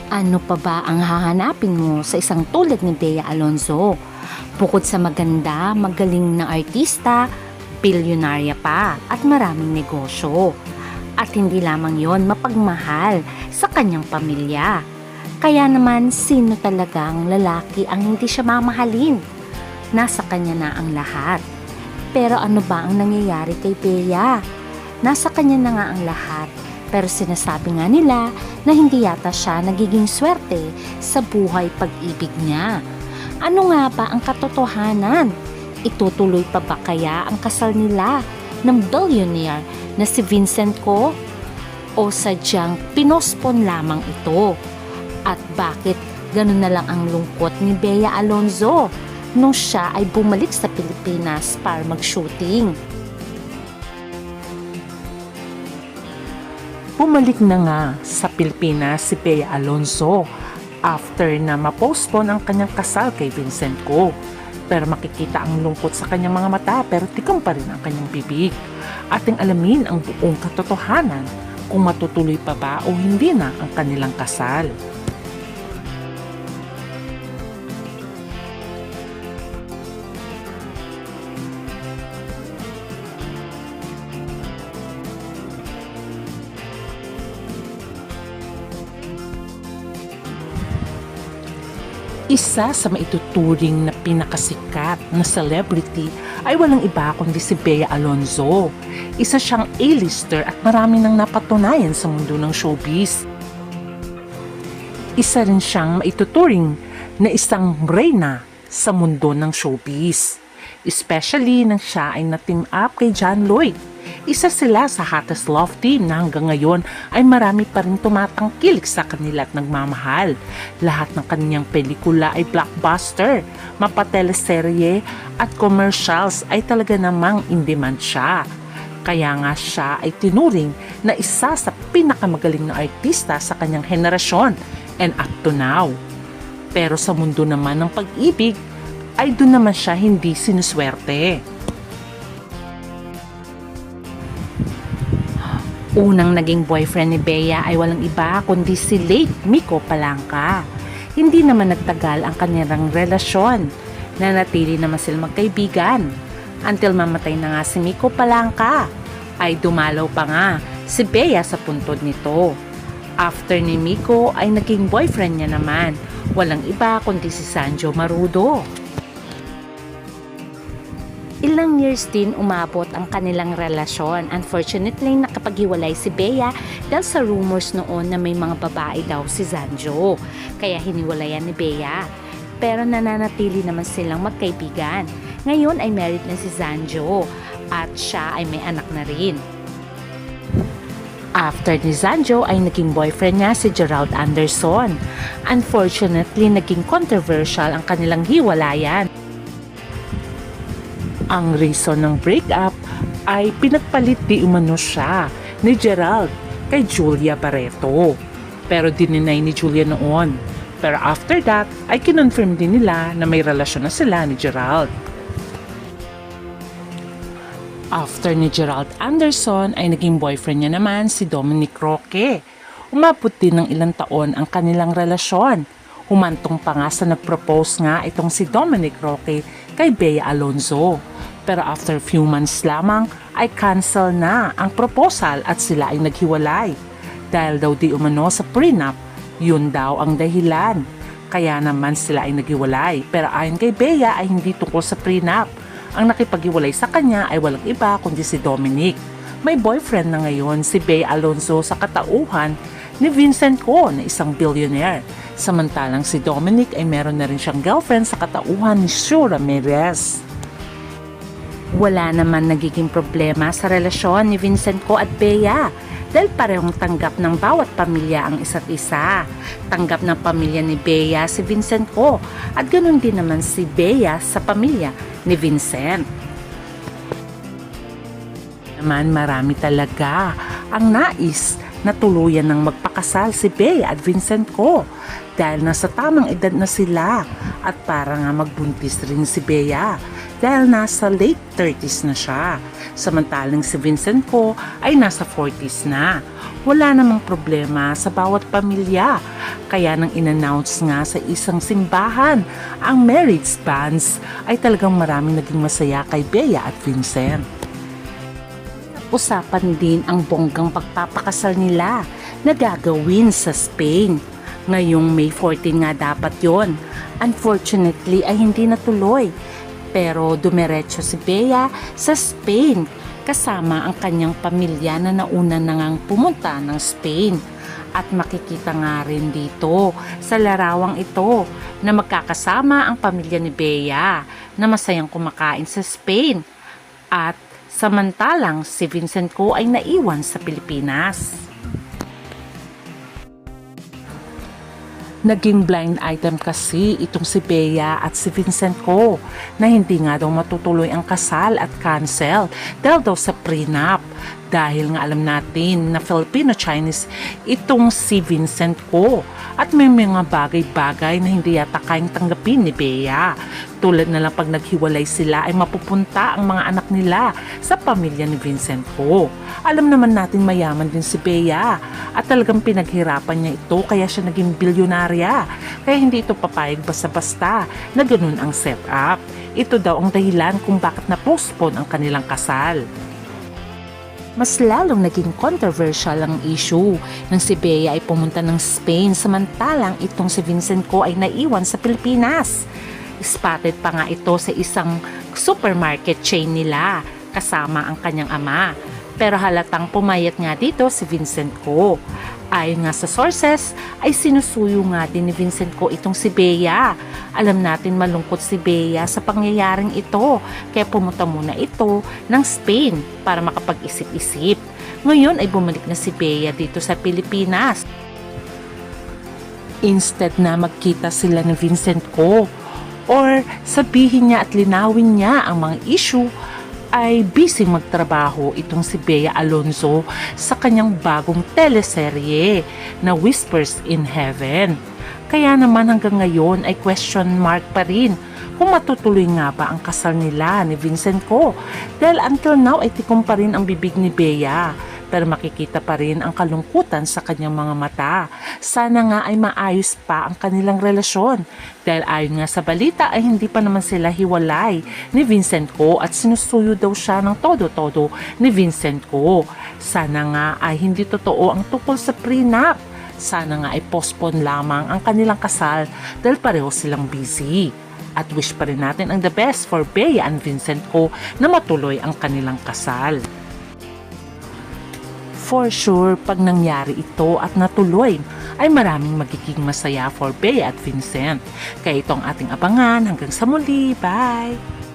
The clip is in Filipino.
Ano pa ba ang hahanapin mo sa isang tulad ni Bea Alonzo? Bukod sa maganda, magaling na artista, bilyonarya pa at maraming negosyo. At hindi lamang yon, mapagmahal sa kanyang pamilya. Kaya naman, sino talagang lalaki ang hindi siya mamahalin? Nasa kanya na ang lahat. Pero ano ba ang nangyayari kay Bea? Nasa kanya na nga ang lahat. Pero sinasabi nga nila na hindi yata siya nagiging swerte sa buhay pag-ibig niya. Ano nga ba ang katotohanan? Itutuloy pa ba kaya ang kasal nila ng billionaire na si Vincent Ko? O sadyang pinospon lamang ito? At bakit ganun na lang ang lungkot ni Bea Alonzo nung siya ay bumalik sa Pilipinas para mag-shooting? Bumalik na nga sa Pilipinas si Bea Alonzo after na ma-postpone ang kanyang kasal kay Vincent Ko. Pero makikita ang lungkot sa kanyang mga mata pero tikam pa rin ang kanyang bibig. Ating alamin ang buong katotohanan kung matutuloy pa ba o hindi na ang kanilang kasal. Isa sa maituturing na pinakasikat na celebrity ay walang iba kundi si Bea Alonzo. Isa siyang A-lister at marami nang napatunayan sa mundo ng showbiz. Isa rin siyang maituturing na isang reyna sa mundo ng showbiz. Especially nang siya ay na-team up kay John Lloyd. Isa sila sa hottest love team na hanggang ngayon ay marami pa rin tumatangkilik sa kanila at nagmamahal. Lahat ng kanyang pelikula ay blockbuster, mapateleserye at commercials ay talaga namang in demand siya. Kaya nga siya ay tinuring na isa sa pinakamagaling na artista sa kanyang henerasyon and up to now. Pero sa mundo naman ng pag-ibig ay doon naman siya hindi sinuswerte. Unang naging boyfriend ni Bea ay walang iba kundi si late Miko Palangka. Hindi naman nagtagal ang kanilang relasyon. Nanatili naman sila magkaibigan. Until mamatay na nga si Miko Palangka, ay dumalaw pa nga si Bea sa puntod nito. After ni Miko ay naging boyfriend niya naman. Walang iba kundi si Sanjo Marudo. Ilang years din umabot ang kanilang relasyon. Unfortunately, nakapaghiwalay si Bea dahil sa rumors noon na may mga babae daw si Sanjo. Kaya hiniwalayan ni Bea. Pero nananatili naman silang magkaibigan. Ngayon ay married na si Sanjo at siya ay may anak na rin. After ni Sanjo ay naging boyfriend niya si Gerald Anderson. Unfortunately, naging controversial ang kanilang hiwalayan. Ang reason ng breakup ay pinagpalit di umano siya ni Gerald kay Julia Barreto. Pero dininay ni Julia noon. Pero after that ay kinonfirm din nila na may relasyon na sila ni Gerald. After ni Gerald Anderson ay naging boyfriend niya naman si Dominic Roque. Umabot din ng ilang taon ang kanilang relasyon. Humantong pa nga sa nag-propose nga itong si Dominic Roque kay Bea Alonzo. Pero after few months lamang ay cancel na ang proposal at sila ay naghiwalay. Dahil daw di umano sa prenup, yun daw ang dahilan. Kaya naman sila ay naghiwalay. Pero ayon kay Bea ay hindi tungkol sa prenup. Ang nakipaghiwalay sa kanya ay walang iba kundi si Dominic. May boyfriend na ngayon si Bea Alonzo sa katauhan ni Vincent Ko na isang billionaire. Samantalang si Dominic ay meron na rin siyang girlfriend sa katauhan ni Sue Ramirez. Wala naman nagiging problema sa relasyon ni Vincent Ko at Bea dahil parehong tanggap ng bawat pamilya ang isa't isa. Tanggap ng pamilya ni Bea si Vincent Ko at ganoon din naman si Bea sa pamilya ni Vincent. Naman marami talaga ang nais na tuluyan ng magpakasal si Bea at Vincent Ko dahil nasa tamang edad na sila at para nga magbuntis rin si Bea dahil nasa late 30s na siya. Samantalang si Vincent Ko ay nasa 40s na. Wala namang problema sa bawat pamilya Kaya nang in-announce nga sa isang simbahan ang marriage banns ay talagang maraming naging masaya kay Bea at Vincent. Usapan din ang bonggang pagpapakasal nila na gagawin sa Spain. Ngayong May 14 nga dapat yon. Unfortunately ay hindi natuloy. Pero dumiretso si Bea sa Spain kasama ang kanyang pamilya na nauna na ngang pumunta ng Spain. At makikita nga rin dito sa larawang ito na magkakasama ang pamilya ni Bea na masayang kumakain sa Spain. At samantalang si Vincent Ko ay naiwan sa Pilipinas. Naging blind item kasi itong si Bea at si Vincent Ko na hindi nga daw matutuloy ang kasal at cancel dahil daw sa prenup. Dahil nga alam natin na Filipino-Chinese itong si Vincent Ko at may mga bagay-bagay na hindi yata kayang tanggapin ni Bea. Tulad na lang pag naghiwalay sila ay mapupunta ang mga anak nila sa pamilya ni Vincent Ko. Alam naman natin mayaman din si Bea at talagang pinaghirapan niya ito kaya siya naging bilyonarya. Kaya hindi ito papayag basta-basta na ganun ang setup. Ito daw ang dahilan kung bakit na-postpone ang kanilang kasal. Mas lalong naging controversial ang issue nang si Bea ay pumunta ng Spain samantalang itong si Vincent Ko ay naiwan sa Pilipinas. Spotted pa nga ito sa isang supermarket chain nila kasama ang kanyang ama. Pero halatang pumayat nga dito si Vincent Ko. Ayon nga sa sources, ay sinusuyo nga din ni Vincent Ko itong si Bea. Alam natin malungkot si Bea sa pangyayaring ito, kaya pumunta muna ito ng Spain para makapag-isip-isip. Ngayon ay bumalik na si Bea dito sa Pilipinas. Instead na magkita sila ni Vincent Ko or sabihin niya at linawin niya ang mga issue, ay busy magtrabaho itong si Bea Alonzo sa kanyang bagong teleserye na Whispers in Heaven. Kaya naman hanggang ngayon ay question mark pa rin kung matutuloy nga ba ang kasal nila ni Vincent Ko dahil until now ay tikom pa rin ang bibig ni Bea. Pero makikita pa rin ang kalungkutan sa kanyang mga mata. Sana nga ay maayos pa ang kanilang relasyon. Dahil ayon nga sa balita ay hindi pa naman sila hiwalay ni Vincent Ko at sinusuyo daw siya ng todo-todo ni Vincent Ko. Sana nga ay hindi totoo ang tungkol sa prenup. Sana nga ay postpone lamang ang kanilang kasal dahil pareho silang busy. At wish pa rin natin ang the best for Bea and Vincent Ko na matuloy ang kanilang kasal. For sure, pag nangyari ito at natuloy, ay maraming magiging masaya for Bea at Vincent. Kaya ito ang ating abangan. Hanggang sa muli. Bye!